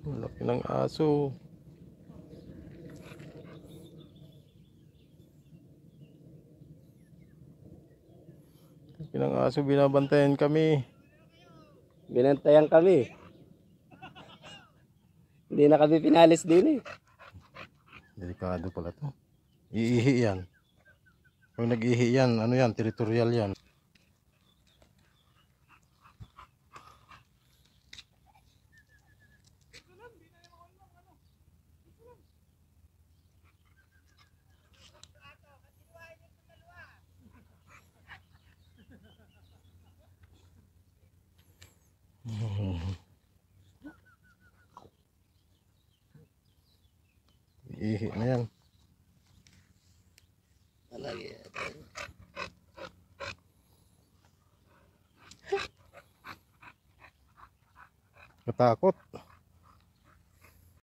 Laki ng aso. Laki ng aso, binabantayan kami. Binantayan kami. Hindi na kami pinalis din eh. Delikado pala to. Iihi yan. Pag nag-ihi yan, ano yan, teritorial yan. Iihi na yan. Katakot.